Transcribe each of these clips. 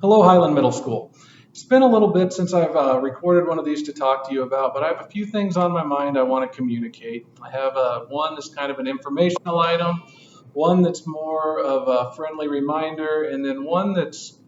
Hello, Highland Middle School. It's been a little bit since I've recorded one of these to talk to you about, but I have a few things on my mind I want to communicate. I have one that's kind of an informational item, one that's more of a friendly reminder, and then one that's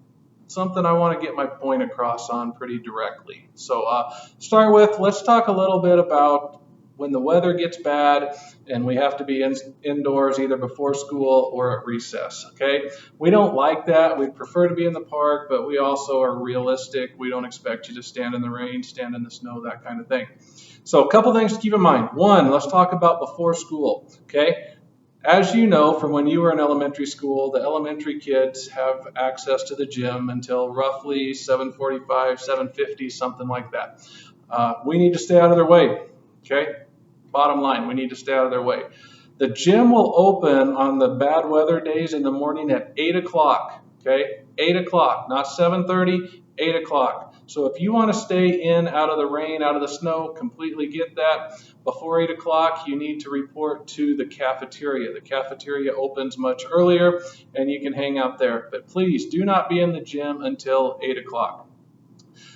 something I want to get my point across on pretty directly. So, start with, let's talk a little bit about when the weather gets bad and we have to be indoors either before school or at recess. Okay, we don't like that. We prefer to be in the park, but we also are realistic. We don't expect you to stand in the rain, stand in the snow, that kind of thing. So, a couple things to keep in mind. One, let's talk about before school. Okay, as you know from when you were in elementary school, the elementary kids have access to the gym until roughly 7:45, 7:50, something like that. We need to stay out of their way. Okay, bottom line, we need to stay out of their way. The gym will open on the bad weather days in the morning at 8 o'clock. Okay, 8 o'clock, not 7:30, 8 o'clock. So if you want to stay in out of the rain, out of the snow, completely get that. Before 8 o'clock, you need to report to the cafeteria. The cafeteria opens much earlier and you can hang out there. But please do not be in the gym until 8 o'clock.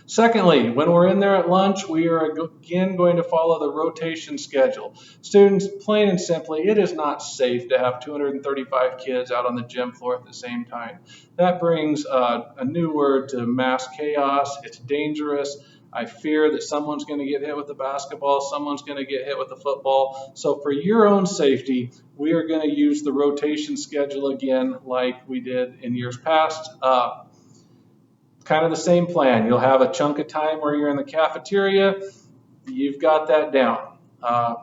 Secondly, when we're in there at lunch, we are again going to follow the rotation schedule. Students, plain and simply, it is not safe to have 235 kids out on the gym floor at the same time. That brings a new word to mass chaos. It's dangerous. I fear that someone's going to get hit with the basketball, someone's going to get hit with the football. So for your own safety, we are going to use the rotation schedule again like we did in years past. Kind of the same plan. You'll have a chunk of time where you're in the cafeteria. You've got that down.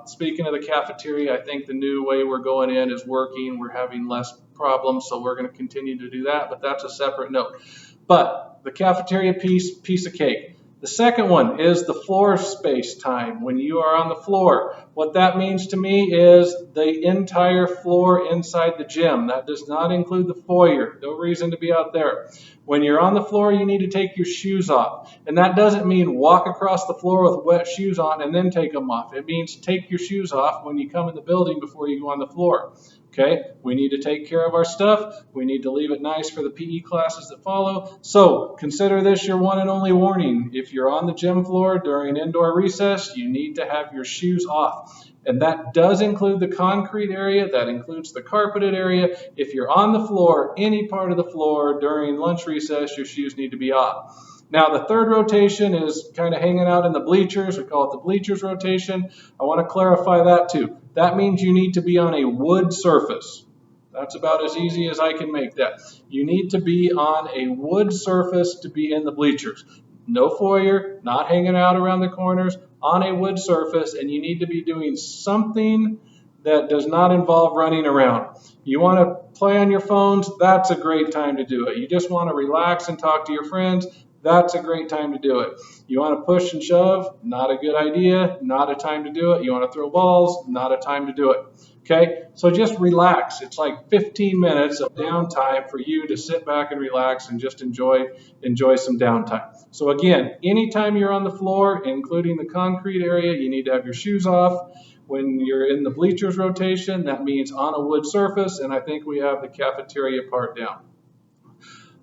Speaking of the cafeteria, I think the new way we're going in is working. We're having less problems, so we're going to continue to do that, but that's a separate note. But the cafeteria piece of cake. The second one is the floor space time, when you are on the floor. What that means to me is the entire floor inside the gym. That does not include the foyer. No reason to be out there. When you're on the floor, you need to take your shoes off. And that doesn't mean walk across the floor with wet shoes on and then take them off. It means take your shoes off when you come in the building before you go on the floor. Okay, we need to take care of our stuff. We need to leave it nice for the PE classes that follow. So consider this your one and only warning. If you're on the gym floor during indoor recess, you need to have your shoes off. And that does include the concrete area. That includes the carpeted area. If you're on the floor, any part of the floor during lunch recess, your shoes need to be off. Now, the third rotation is kind of hanging out in the bleachers. We call it the bleachers rotation. I want to clarify that too. That means you need to be on a wood surface. That's about as easy as I can make that. You need to be on a wood surface to be in the bleachers. No foyer, not hanging out around the corners, on a wood surface, and you need to be doing something that does not involve running around. You want to play on your phones? That's a great time to do it. You just want to relax and talk to your friends? That's a great time to do it. You want to push and shove? Not a good idea. Not a time to do it. You want to throw balls? Not a time to do it. Okay, so just relax. It's like 15 minutes of downtime for you to sit back and relax and just enjoy some downtime. So again, anytime you're on the floor, including the concrete area, you need to have your shoes off. When you're in the bleachers rotation, that means on a wood surface, and I think we have the cafeteria part down.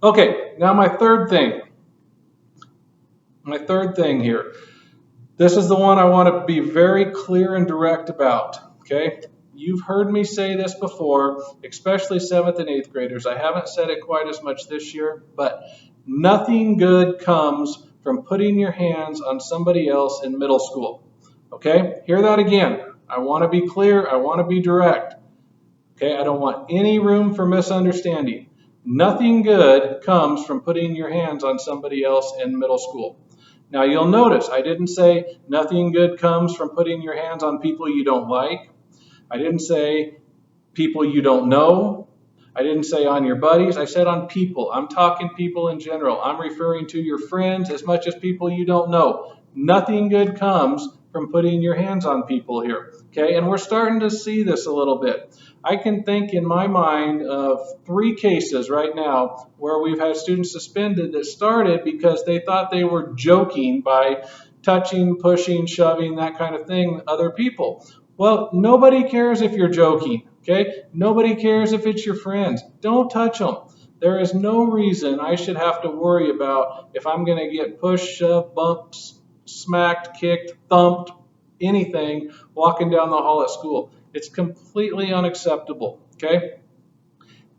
Okay, now my third thing here. This is the one I want to be very clear and direct about, okay? You've heard me say this before, especially 7th and 8th graders. I haven't said it quite as much this year, but nothing good comes from putting your hands on somebody else in middle school, okay? Hear that again. I want to be clear. I want to be direct, okay? I don't want any room for misunderstanding. Nothing good comes from putting your hands on somebody else in middle school. Now you'll notice I didn't say nothing good comes from putting your hands on people you don't like. I didn't say people you don't know. I didn't say on your buddies. I said on people. I'm talking people in general. I'm referring to your friends as much as people you don't know. Nothing good comes from putting your hands on people here. Okay, and we're starting to see this a little bit. I can think in my mind of 3 cases right now where we've had students suspended that started because they thought they were joking by touching, pushing, shoving, that kind of thing, other people. Well, nobody cares if you're joking, okay? Nobody cares if it's your friends. Don't touch them. There is no reason I should have to worry about if I'm going to get pushed, shoved, bumped, smacked, kicked, thumped, anything walking down the hall at school. It's completely unacceptable, okay?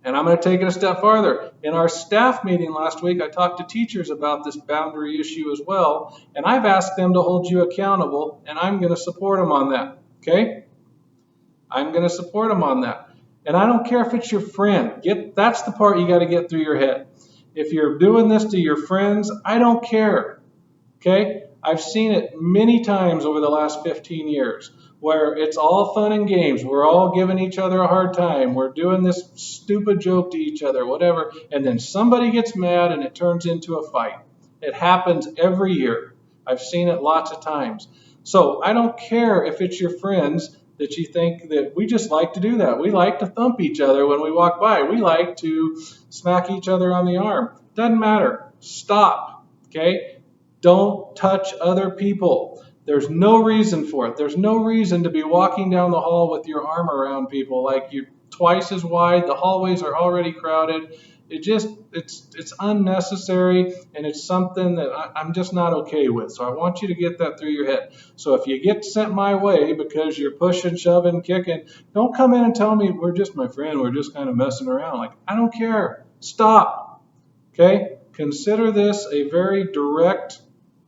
And I'm going to take it a step farther. In our staff meeting last week, I talked to teachers about this boundary issue as well, and I've asked them to hold you accountable, and I'm going to support them on that, okay? I'm going to support them on that. And I don't care if it's your friend. That's the part you got to get through your head. If you're doing this to your friends, I don't care. Okay? I've seen it many times over the last 15 years where it's all fun and games. We're all giving each other a hard time. We're doing this stupid joke to each other, whatever. And then somebody gets mad and it turns into a fight. It happens every year. I've seen it lots of times. So I don't care if it's your friends that you think that we just like to do that. We like to thump each other when we walk by. We like to smack each other on the arm. Doesn't matter. Stop. Okay? Don't touch other people. There's no reason for it. There's no reason to be walking down the hall with your arm around people like you're twice as wide. The hallways are already crowded. It's unnecessary, and it's something that I'm just not okay with. So I want you to get that through your head. So if you get sent my way because you're pushing, shoving, kicking, don't come in and tell me we're just my friend. We're just kind of messing around. Like, I don't care. Stop. Okay? Consider this a very direct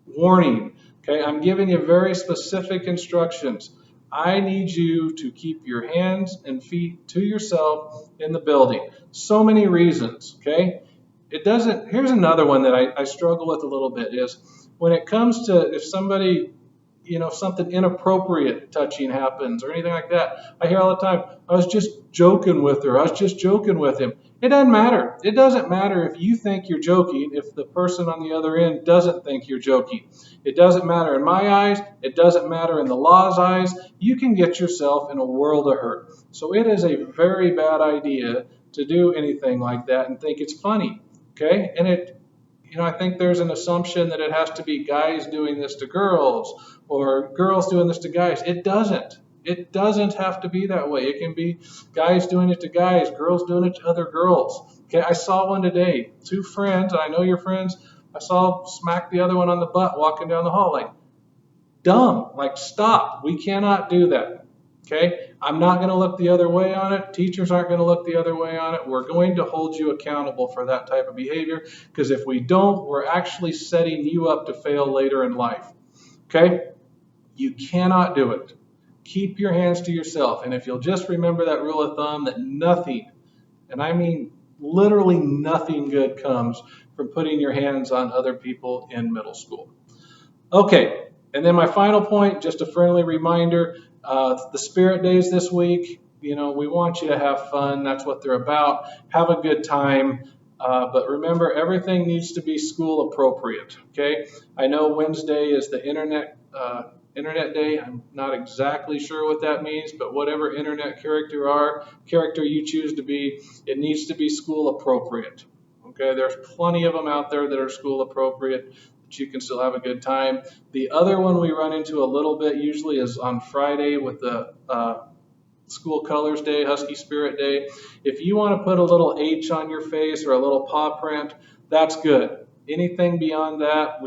warning. Okay? I'm giving you very specific instructions. I need you to keep your hands and feet to yourself in the building. So many reasons, okay? Here's another one that I struggle with a little bit is when it comes to if somebody, something inappropriate touching happens or anything like that, I hear all the time, I was just joking with her. I was just joking with him. It doesn't matter. It doesn't matter if you think you're joking if the person on the other end doesn't think you're joking. It doesn't matter in my eyes. It doesn't matter in the law's eyes. You can get yourself in a world of hurt. So it is a very bad idea to do anything like that and think it's funny. Okay? And I think there's an assumption that it has to be guys doing this to girls or girls doing this to guys. It doesn't. It doesn't have to be that way. It can be guys doing it to guys, girls doing it to other girls. Okay, I saw one today. Two friends, and I know your friends, I saw smack the other one on the butt walking down the hall. Like, dumb. Like, stop. We cannot do that. Okay? I'm not going to look the other way on it. Teachers aren't going to look the other way on it. We're going to hold you accountable for that type of behavior because if we don't, we're actually setting you up to fail later in life. Okay? You cannot do it. Keep your hands to yourself. And if you'll just remember that rule of thumb that nothing, and I mean literally nothing good comes from putting your hands on other people in middle school. Okay, and then my final point, just a friendly reminder, the Spirit Days this week, we want you to have fun. That's what they're about. Have a good time. But remember, everything needs to be school appropriate, okay? I know Wednesday is the Internet Day. I'm not exactly sure what that means, but whatever internet character you choose to be, it needs to be school appropriate. Okay, there's plenty of them out there that are school appropriate, but you can still have a good time. The other one we run into a little bit usually is on Friday with the School Colors Day, Husky Spirit Day. If you want to put a little H on your face or a little paw print, that's good. Anything beyond that,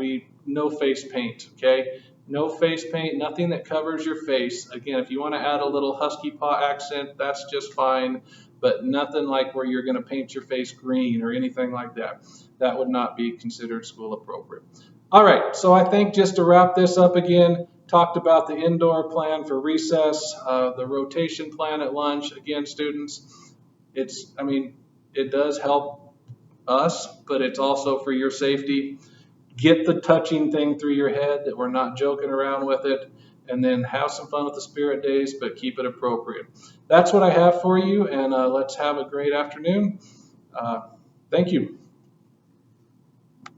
no face paint, okay? No face paint, nothing that covers your face. Again, if you want to add a little husky paw accent, that's just fine, but nothing like where you're going to paint your face green or anything like that. That would not be considered school appropriate. All right, so I think just to wrap this up again, talked about the indoor plan for recess, the rotation plan at lunch. Again, students, it does help us, but it's also for your safety. Get the touching thing through your head that we're not joking around with it, and then have some fun with the Spirit Days, but keep it appropriate. That's what I have for you, and let's have a great afternoon. Thank you.